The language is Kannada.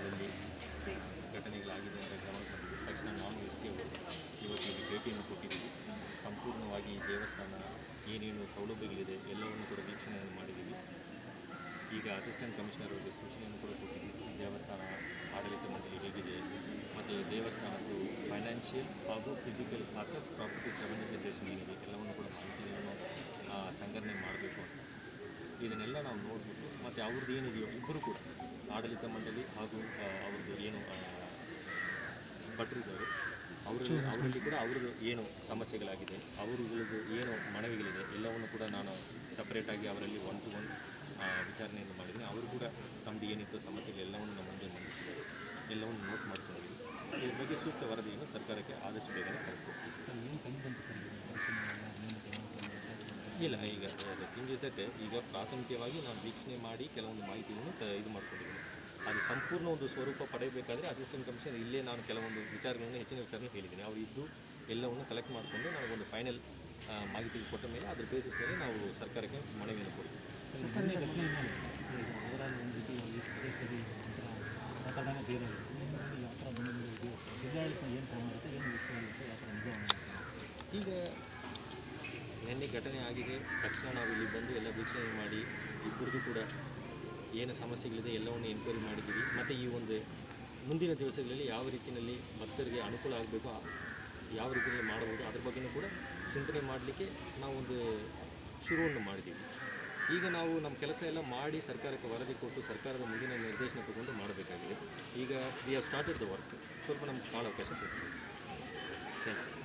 ದೇವಸ್ಥಾನದಲ್ಲಿ ಘಟನೆಗಳಾಗಿದೆ ಅಂತ ಗಮನಕ್ಕೆ ಬಂದಿದೆ. ತಕ್ಷಣ ನಾನು ಎಸ್ ಪಿ ಅವರು ಇವತ್ತು ಇಲ್ಲಿ ಭೇಟಿಯನ್ನು ಕೊಟ್ಟಿದ್ದೀವಿ. ಸಂಪೂರ್ಣವಾಗಿ ಈ ದೇವಸ್ಥಾನ ಏನೇನು ಸೌಲಭ್ಯಗಳಿದೆ ಎಲ್ಲವನ್ನು ಕೂಡ ವೀಕ್ಷಣೆಯನ್ನು ಮಾಡಿದ್ದೀವಿ. ಈಗ ಅಸಿಸ್ಟೆಂಟ್ ಕಮಿಷನರ್ ಅವರಿಗೆ ಸೂಚನೆಯನ್ನು ಕೂಡ ಕೊಟ್ಟಿದ್ದೀವಿ. ದೇವಸ್ಥಾನ ಆಡಳಿತ ಮಂಡಳಿ ಹೇಗಿದೆ ಮತ್ತು ದೇವಸ್ಥಾನದ್ದು ಫೈನಾನ್ಷಿಯಲ್ ಹಾಗೂ physical assets properties revenue generation ಏನಿದೆ ಎಲ್ಲವನ್ನು ಕೂಡ ಮಾಹಿತಿಯನ್ನು ಸಂಗ್ರಹಣೆ ಮಾಡಬೇಕು ಅಂತ ಇದನ್ನೆಲ್ಲ ನಾವು ನೋಡಿಬಿಟ್ಟು ಮತ್ತು ಅವ್ರದ್ದು ಏನಿದೆಯೋ ಇಬ್ಬರು ಕೂಡ ಆಡಳಿತ ಮಂಡಳಿ ಹಾಗೂ ಅವ್ರದ್ದು ಏನು ಭಟ್ರಿದ್ದಾರೆ ಅವರಲ್ಲಿ ಕೂಡ ಅವ್ರದ್ದು ಏನು ಸಮಸ್ಯೆಗಳಾಗಿದೆ ಅವ್ರದ್ದು ಏನು ಮನವಿಗಳಿದೆ ಎಲ್ಲವನ್ನು ಕೂಡ ನಾನು ಸಪ್ರೇಟಾಗಿ ಅವರಲ್ಲಿ 1 to 1 ವಿಚಾರಣೆಯನ್ನು ಮಾಡಿದ್ದೀನಿ. ಅವರು ಕೂಡ ತಮ್ಮದು ಏನಿತ್ತು ಸಮಸ್ಯೆಗಳೆಲ್ಲವನ್ನು ನಮ್ಮ ಮುಂದೆ ಮಂಡಿಸಿದ್ದಾರೆ. ಎಲ್ಲವನ್ನು ನೋಟ್ ಮಾಡ್ಕೊಂಡಿದ್ದೀವಿ. ಇದ್ರ ಬಗ್ಗೆ ಸೂಕ್ತ ವರದಿಯನ್ನು ಸರ್ಕಾರಕ್ಕೆ ಆದಷ್ಟು ಬೇಗನೆ ಕಳಿಸ್ಕೊಡ್ತೀವಿ. ಇಲ್ಲ, ಈಗ ಅದಕ್ಕಿಂತ ಜೊತೆಗೆ ಈಗ ಪ್ರಾಥಮಿಕವಾಗಿ ನಾನು ವೀಕ್ಷಣೆ ಮಾಡಿ ಕೆಲವೊಂದು ಮಾಹಿತಿಯನ್ನು ಇದು ಮಾಡ್ಕೊಂಡಿದ್ದೀನಿ. ಅದು ಸಂಪೂರ್ಣ ಒಂದು ಸ್ವರೂಪ ಪಡೆಯಬೇಕಾದ್ರೆ ಅಸಿಸ್ಟೆಂಟ್ ಕಮಿಷನರ್ ಇಲ್ಲೇ ನಾನು ಕೆಲವೊಂದು ವಿಚಾರಗಳನ್ನು ಹೆಚ್ಚಿನ ವಿಚಾರಗಳು ಹೇಳಿದ್ದೀನಿ. ಅವರು ಇದ್ದು ಎಲ್ಲವನ್ನು ಕಲೆಕ್ಟ್ ಮಾಡಿಕೊಂಡು ನಾವು ಫೈನಲ್ ಮಾಹಿತಿ ಕೊಟ್ಟ ಮೇಲೆ ಅದ್ರ ಬೇಸಿಸ್ ಮೇಲೆ ನಾವು ಸರ್ಕಾರಕ್ಕೆ ಮನವಿಯನ್ನು ಕೊಡ್ತೀವಿ. ಈಗ ನಿನ್ನೆ ಘಟನೆ ಆಗಿದೆ, ತಕ್ಷಣ ನಾವು ಇಲ್ಲಿ ಬಂದು ಎಲ್ಲ ವೀಕ್ಷಣೆ ಮಾಡಿ ಇಬ್ಬರದ್ದು ಕೂಡ ಏನು ಸಮಸ್ಯೆಗಳಿದೆ ಎಲ್ಲವನ್ನು ಎನ್ಕ್ವೈರಿ ಮಾಡಿದ್ದೀವಿ. ಮತ್ತು ಈ ಒಂದು ಮುಂದಿನ ದಿವಸಗಳಲ್ಲಿ ಯಾವ ರೀತಿಯಲ್ಲಿ ಭಕ್ತರಿಗೆ ಅನುಕೂಲ ಆಗಬೇಕು, ಯಾವ ರೀತಿಯಲ್ಲಿ ಮಾಡಬಹುದು ಅದ್ರ ಬಗ್ಗೆಯೂ ಕೂಡ ಚಿಂತನೆ ಮಾಡಲಿಕ್ಕೆ ನಾವೊಂದು ಶುರುವನ್ನು ಮಾಡಿದ್ದೀವಿ. ಈಗ ನಾವು ನಮ್ಮ ಕೆಲಸ ಎಲ್ಲ ಮಾಡಿ ಸರ್ಕಾರಕ್ಕೆ ವರದಿ ಕೊಟ್ಟು ಸರ್ಕಾರದ ಮುಂದಿನ ನಿರ್ದೇಶನ ತಗೊಂಡು ಮಾಡಬೇಕಾಗಿದೆ. ಈಗ we have started the work. ಸ್ವಲ್ಪ ನಮ್ಗೆ ಕಾಲ ಅವಕಾಶ ಕೊಡ್ತೀವಿ. Thank you.